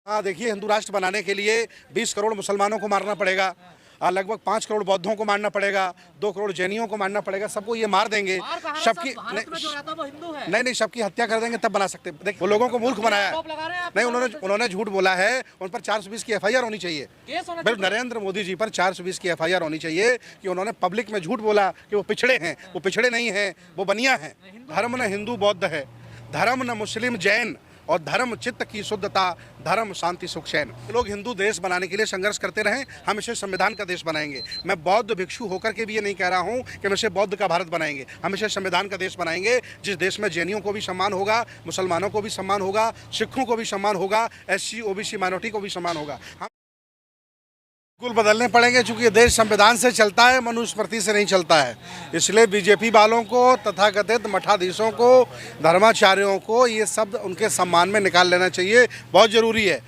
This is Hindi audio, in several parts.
हाँ देखिए, हिंदू राष्ट्र बनाने के लिए 20 करोड़ मुसलमानों को मारना पड़ेगा, लगभग 5 करोड़ बौद्धों को मारना पड़ेगा, 2 करोड़ जैनियों को मारना पड़ेगा। सबको ये मार देंगे, सबकी नहीं, सबकी हत्या कर देंगे, तब बना सकते। देखिए, वो लोगों को मूर्ख बनाया है। नहीं, उन्होंने झूठ बोला है। उन पर 420 की FIR होनी चाहिए। बिल्कुल, नरेंद्र मोदी जी पर 420 की FIR होनी चाहिए कि उन्होंने पब्लिक में झूठ बोला कि वो पिछड़े हैं। वो पिछड़े नहीं हैं, वो बनिया हैं। धर्म न हिंदू बौद्ध है, धर्म न मुस्लिम जैन, और धर्म चित्त की शुद्धता, धर्म शांति सुख चैन। लोग हिंदू देश बनाने के लिए संघर्ष करते रहें, हम इसे संविधान का देश बनाएंगे। मैं बौद्ध भिक्षु होकर के भी ये नहीं कह रहा हूँ कि हम इसे बौद्ध का भारत बनाएंगे। हम इसे संविधान का देश बनाएंगे, जिस देश में जैनियों को भी सम्मान होगा, मुसलमानों को भी सम्मान होगा, सिखों को भी सम्मान होगा, SC OBC माइनॉरिटी को भी सम्मान होगा। हम बिल्कुल बदलने पड़ेंगे, क्योंकि ये देश संविधान से चलता है, मनुस्मृति से नहीं चलता है। इसलिए बीजेपी वालों को, तथाकथित मठाधीशों को, धर्माचार्यों को ये शब्द उनके सम्मान में निकाल लेना चाहिए। बहुत जरूरी है।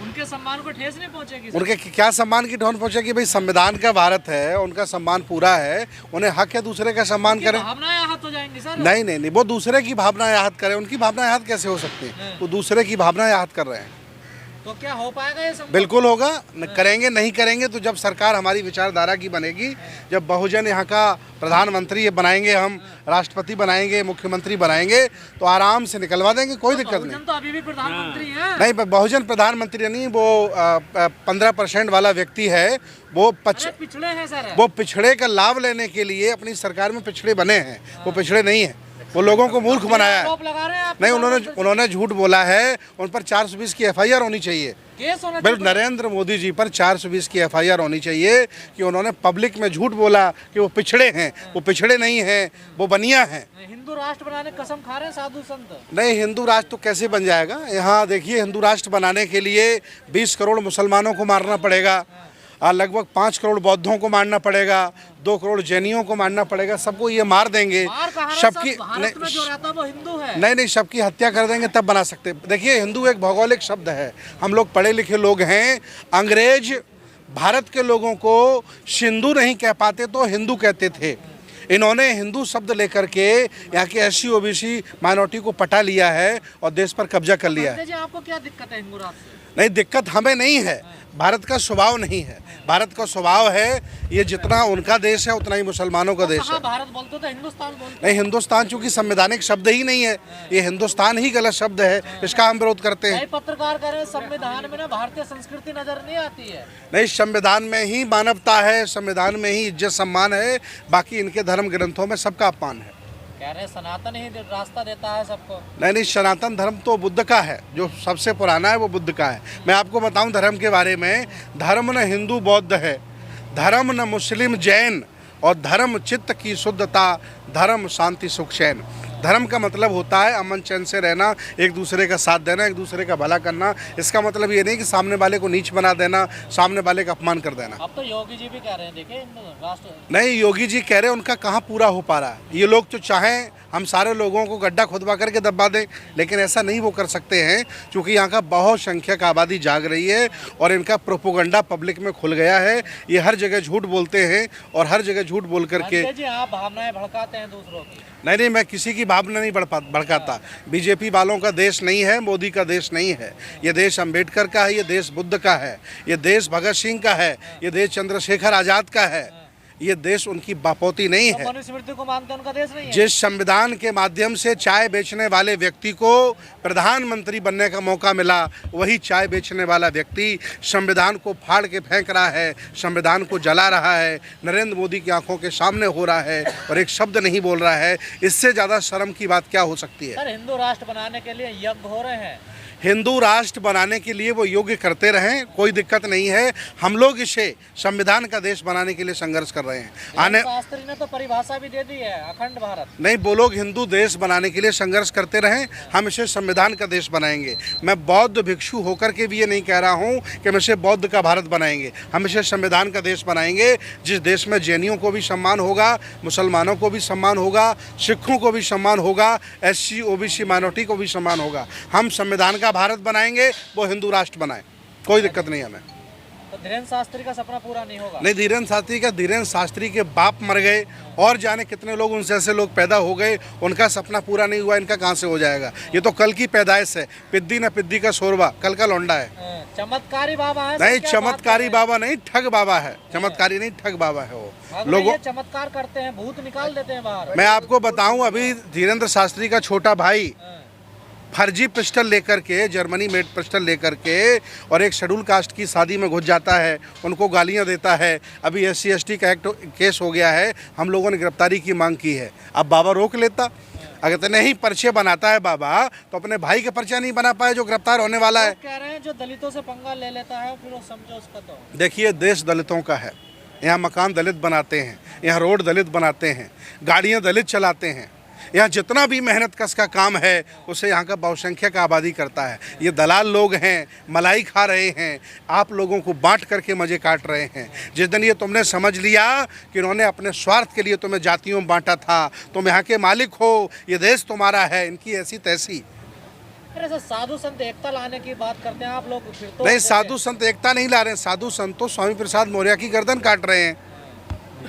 उनके सम्मान को ठेस नहीं पहुंचेगी। उनके क्या सम्मान की ठोस पहुंचेगी? भाई, संविधान का भारत है, उनका सम्मान पूरा है, उन्हें हक है दूसरे का सम्मान करें। भावनाएं आहत हो जाएंगी सर। नहीं, वो दूसरे की भावनाएं आहत करें। उनकी भावनाएं आहत कैसे हो सकती हैं? वो दूसरे की भावनाएं आहत कर रहे हैं। तो क्या हो पाएगा ये सब? बिल्कुल होगा। करेंगे, नहीं करेंगे तो जब सरकार हमारी विचारधारा की बनेगी, जब बहुजन यहाँ का प्रधानमंत्री बनाएंगे, हम राष्ट्रपति बनाएंगे, मुख्यमंत्री बनाएंगे, तो आराम से निकलवा देंगे, कोई दिक्कत नहीं। तो अभी भी प्रधानमंत्री हैं। नहीं, बहुजन प्रधानमंत्री नहीं, वो 15% वाला व्यक्ति है। वो पिछड़े हैं सर। वो पिछड़े का लाभ लेने के लिए अपनी सरकार में पिछड़े बने हैं, वो पिछड़े नहीं है। वो लोगों को मूर्ख बनाया है। नहीं, उन्होंने झूठ बोला है। उन पर 420 की FIR होनी चाहिए। बिल्कुल, नरेंद्र मोदी जी पर 420 की FIR होनी चाहिए कि उन्होंने पब्लिक में झूठ बोला कि वो पिछड़े हैं। वो पिछड़े नहीं हैं, वो बनिया हैं। हिंदू राष्ट्र बनाने कसम खा रहे हैं साधु संत। नहीं, हिंदू राष्ट्र तो कैसे बन जाएगा? यहाँ देखिए, हिंदू राष्ट्र बनाने के लिए 20 करोड़ मुसलमानों को मारना पड़ेगा, लगभग 5 करोड़ बौद्धों को मारना पड़ेगा, 2 करोड़ जैनियों को मारना पड़ेगा। सबको ये मार देंगे, सबकी नहीं, सबकी हत्या कर देंगे, तब बना सकते। देखिए, हिंदू एक भौगोलिक शब्द है। हम लोग पढ़े लिखे लोग हैं। अंग्रेज भारत के लोगों को सिंधु नहीं कह पाते तो हिंदू कहते थे। इन्होंने हिंदू शब्द लेकर के यहाँ के SC OBC माइनॉरिटी को पटा लिया है और देश पर कब्जा कर लिया है। आपको क्या दिक्कत है हिंदू राष्ट्र से? नहीं, दिक्कत हमें नहीं है, भारत का स्वभाव नहीं है। भारत का स्वभाव है, ये जितना उनका देश है उतना ही मुसलमानों का देश है। भारत बोलते तो हिंदुस्तान बोलते नहीं, हिंदुस्तान चूंकि संवैधानिक शब्द ही नहीं है, ये हिंदुस्तान ही गलत शब्द है, इसका हम विरोध करते हैं। पत्रकार कह रहे हैं संविधान में ना भारतीय संस्कृति नजर नहीं आती है। नहीं, संविधान में ही मानवता है, संविधान में ही इज्जत सम्मान है, बाकी इनके धर्म ग्रंथों में सबका अपमान है। कह रहे सनातन ही रास्ता देता है सबको। नहीं, सनातन धर्म तो बुद्ध का है, जो सबसे पुराना है वो बुद्ध का है। मैं आपको बताऊं धर्म के बारे में, धर्म न हिंदू बौद्ध है, धर्म न मुस्लिम जैन, और धर्म चित्त की शुद्धता, धर्म शांति सुख चैन। धर्म का मतलब होता है अमन चैन से रहना, एक दूसरे का साथ देना, एक दूसरे का भला करना। इसका मतलब ये नहीं कि सामने वाले को नीच बना देना, सामने वाले का अपमान कर देना। अब तो योगी जी भी कह रहे हैं, देखिए राष्ट्र। नहीं, योगी जी कह रहे हैं, उनका कहाँ पूरा हो पा रहा है। ये लोग तो चाहें हम सारे लोगों को गड्ढा खुदवा करके दबा दें, लेकिन ऐसा नहीं वो कर सकते हैं, क्योंकि यहाँ का बहुत संख्यक आबादी जाग रही है और इनका प्रोपोगंडा पब्लिक में खुल गया है। ये हर जगह झूठ बोलते हैं और हर जगह झूठ बोल करके आप भावनाएं भड़काते हैं दूसरों की। नहीं, मैं किसी की भावना नहीं भड़काता। बीजेपी वालों का देश नहीं है, मोदी का देश नहीं है। ये देश अम्बेडकर का है, ये देश बुद्ध का है, ये देश भगत सिंह का है, ये देश चंद्रशेखर आज़ाद का है। ये देश उनकी बापोती नहीं है। मनुस्मृति को मानते उनका देश नहीं है। जिस संविधान के माध्यम से चाय बेचने वाले व्यक्ति को प्रधानमंत्री बनने का मौका मिला, वही चाय बेचने वाला व्यक्ति संविधान को फाड़ के फेंक रहा है, संविधान को जला रहा है, नरेंद्र मोदी की आंखों के सामने हो रहा है और एक शब्द नहीं बोल रहा है। इससे ज़्यादा शर्म की बात क्या हो सकती है? सर, हिंदू राष्ट्र बनाने के लिए यज्ञ हो रहे हैं। हिंदू राष्ट्र बनाने के लिए वो योग्य करते रहें, कोई दिक्कत नहीं है। हम लोग इसे संविधान का देश बनाने के लिए संघर्ष कर रहे हैं। आने शास्त्री ने तो परिभाषा भी दे दी है, अखंड भारत। नहीं, वो लोग हिंदू देश बनाने के लिए संघर्ष करते रहें, हम इसे संविधान का देश बनाएंगे। मैं बौद्ध भिक्षु होकर के भी ये नहीं कह रहा हूँ कि हम इसे बौद्ध का भारत बनाएंगे। हम इसे संविधान का देश बनाएंगे, जिस देश में जैनियों को भी सम्मान होगा, मुसलमानों को भी सम्मान होगा, सिखों को भी सम्मान होगा, SC OBC माइनॉरिटी को भी सम्मान होगा। हम संविधान भारत बनाएंगे, वो हिंदू राष्ट्र बनाए, कोई दिक्कत नहीं हमें। तो धीरेन्द्र शास्त्री का सपना पूरा नहीं होगा? नहीं, धीरेन्द्र शास्त्री के बाप मर गए और जाने कितने लोग उनसे ऐसे लोग पैदा हो गए, उनका सपना पूरा नहीं हुआ, इनका कहाँ से हो जाएगा? ये तो कल की पैदाइश है, पिद्दी न पिद्दी का शोरबा, कल का लौंडा है। चमत्कारी बाबा है? नहीं, चमत्कारी बाबा नहीं, ठग बाबा है। चमत्कारी नहीं, ठग बाबा है वो। लोगों चमत्कार करते हैं, भूत निकाल देते हैं बाहर। मैं आपको बताऊं, अभी धीरेन्द्र शास्त्री का छोटा भाई फर्जी पिस्टल लेकर के, जर्मनी मेड पिस्टल लेकर के और एक शेड्यूल कास्ट की शादी में घुस जाता है, उनको गालियां देता है। अभी SC ST का एक्ट केस हो गया है, हम लोगों ने गिरफ्तारी की मांग की है। अब बाबा रोक लेता, अगर तो नहीं पर्चे बनाता है बाबा, तो अपने भाई के पर्चा नहीं बना पाए जो गिरफ्तार होने वाला है। कह रहे हैं जो दलितों से पंगा ले लेता है फिर वो समझो उसका। तो देखिए, देश दलितों का है, यहाँ मकान दलित बनाते हैं, यहाँ रोड दलित बनाते हैं, गाड़ियाँ दलित चलाते हैं, यहाँ जितना भी मेहनत कस का काम है उसे यहाँ का बहुसंख्यक आबादी करता है। ये दलाल लोग हैं, मलाई खा रहे हैं, आप लोगों को बांट करके मजे काट रहे हैं। जिस दिन ये तुमने समझ लिया कि इन्होंने अपने स्वार्थ के लिए तुम्हें जातियों में बांटा था, तुम यहाँ के मालिक हो, ये देश तुम्हारा है, इनकी ऐसी तैसी। अरे साधु संत एकता लाने की बात करते हैं आप लोग, फिर तो नहीं, साधु संत एकता नहीं ला रहे हैं, साधु संत तो स्वामी प्रसाद मौर्य की गर्दन काट रहे हैं।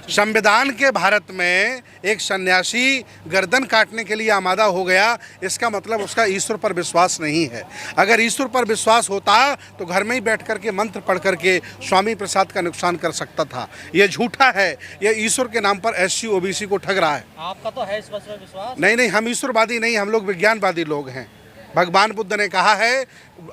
संविधान के भारत में एक सन्यासी गर्दन काटने के लिए आमादा हो गया, इसका मतलब उसका ईश्वर पर विश्वास नहीं है। अगर ईश्वर पर विश्वास होता तो घर में ही बैठ करके मंत्र पढ़ करके स्वामी प्रसाद का नुकसान कर सकता था। ये झूठा है, ये ईश्वर के नाम पर SC OBC को ठग रहा है। आपका तो है इस पर विश्वास? नहीं, हम ईश्वरवादी नहीं, हम लोग विज्ञानवादी लोग हैं। भगवान बुद्ध ने कहा है,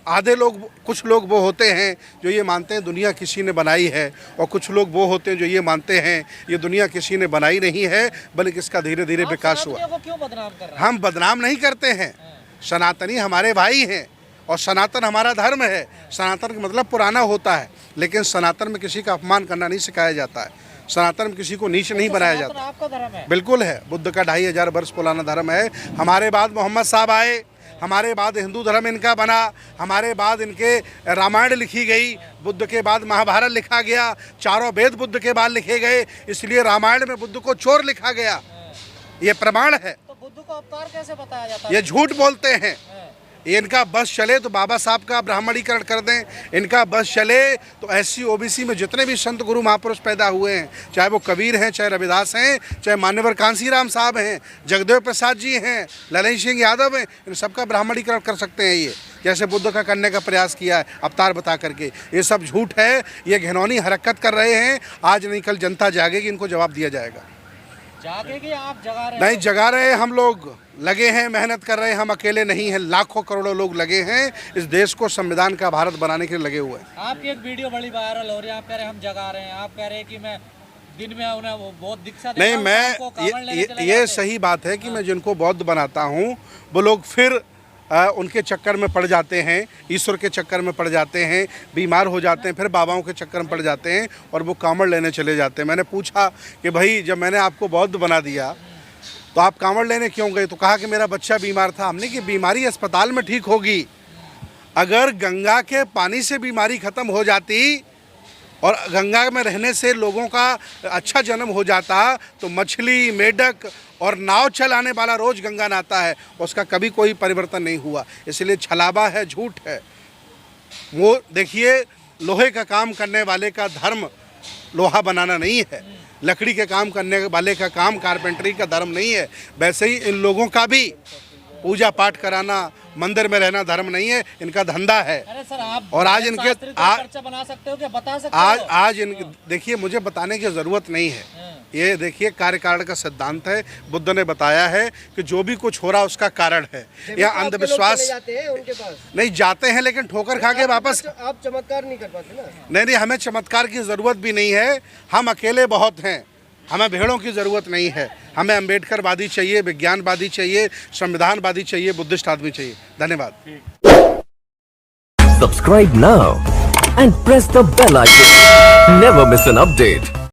आधे लोग, कुछ लोग वो होते हैं जो ये मानते हैं दुनिया किसी ने बनाई है, और कुछ लोग वो होते हैं जो ये मानते हैं ये दुनिया किसी ने बनाई नहीं है, बल्कि इसका धीरे धीरे विकास हुआ। को क्यों बदनाम कर रहे हैं? हम बदनाम नहीं करते हैं, सनातनी हमारे भाई हैं और सनातन हमारा धर्म है। सनातन का मतलब पुराना होता है, लेकिन सनातन में किसी का अपमान करना नहीं सिखाया जाता है, सनातन में किसी को नीच नहीं बनाया जाता। आपका धर्म है? बिल्कुल है, बुद्ध का 2500 वर्ष पुराना धर्म है। हमारे बाद मोहम्मद साहब आए, हमारे बाद हिंदू धर्म इनका बना, हमारे बाद इनके रामायण लिखी गई, बुद्ध के बाद महाभारत लिखा गया, चारों वेद बुद्ध के बाद लिखे गए, इसलिए रामायण में बुद्ध को चोर लिखा गया। ये प्रमाण है। तो बुद्ध को अवतार कैसे बताया जाता है? ये झूठ बोलते हैं। इनका बस चले तो बाबा साहब का ब्राह्मणीकरण कर दें, इनका बस चले तो SC OBC में जितने भी संत गुरु महापुरुष पैदा हुए हैं, चाहे वो कबीर हैं, चाहे रविदास हैं, चाहे मान्यवर कांसीराम साहब हैं, जगदेव प्रसाद जी हैं, ललन सिंह यादव हैं, इन सबका ब्राह्मणीकरण कर सकते हैं। ये जैसे बुद्ध का करने का प्रयास किया है अवतार बता करके, ये सब झूठ है, ये घिनौनी हरकत कर रहे हैं। आज नहीं कल जनता जागेगी, इनको जवाब दिया जाएगा। जागेगी? आप जगा रहे? नहीं जगा रहे, हम लोग लगे हैं, मेहनत कर रहे हैं, हम अकेले नहीं हैं, लाखों करोड़ों लोग लगे हैं, इस देश को संविधान का भारत बनाने के लिए लगे हुए हैं। आपकी एक वीडियो बड़ी वायरल हो रही है, आप कह रहे हैं हम जगा रहे हैं, आप कह रहे हैं कि मैं दिन में उन्हें वो बहुत दीक्षा देता नहीं, हूं, मैं ये सही बात है कि मैं जिनको बौद्ध बनाता हूँ वो लोग फिर उनके चक्कर में पड़ जाते हैं, ईश्वर के चक्कर में पड़ जाते हैं, बीमार हो जाते हैं, फिर बाबाओं के चक्कर में पड़ जाते हैं और वो कांवड़ लेने चले जाते हैं। मैंने पूछा कि भाई जब मैंने आपको बौद्ध बना दिया तो आप कांवड़ लेने क्यों गए? तो कहा कि मेरा बच्चा बीमार था। हमने कि बीमारी अस्पताल में ठीक होगी, अगर गंगा के पानी से बीमारी ख़त्म हो जाती और गंगा में रहने से लोगों का अच्छा जन्म हो जाता तो मछली, मेढक और नाव चलाने वाला रोज़ गंगा नहाता है, उसका कभी कोई परिवर्तन नहीं हुआ। इसलिए छलावा है, झूठ है। वो देखिए, लोहे का काम करने वाले का धर्म लोहा बनाना नहीं है, लकड़ी के काम करने वाले का काम कारपेंटरी का धर्म नहीं है। वैसे ही इन लोगों का भी पूजा पाठ कराना, मंदिर में रहना धर्म नहीं है, इनका धंधा है। अरे सर, आप और आज इनके पर्चा बना सकते हो क्या? बता सकते हो? आज इन देखिए, मुझे बताने की ज़रूरत नहीं है। ये देखिए, कार्यकारण का सिद्धांत है, बुद्ध ने बताया है कि जो भी कुछ हो रहा उसका कारण है। या अंधविश्वास जाते हैं उनके पास? नहीं जाते हैं, लेकिन ठोकर खा के वापस। आप चमत्कार नहीं कर पाते ना? नहीं, हमें चमत्कार की ज़रूरत भी नहीं है, हम अकेले बहुत हैं, हमें भेड़ों की ज़रूरत नहीं है। हमें अम्बेडकरवादी चाहिए, विज्ञानवादी चाहिए, संविधानवादी चाहिए, बुद्धिस्ट आदमी चाहिए। धन्यवाद। Subscribe now and press the bell icon. Never miss an update.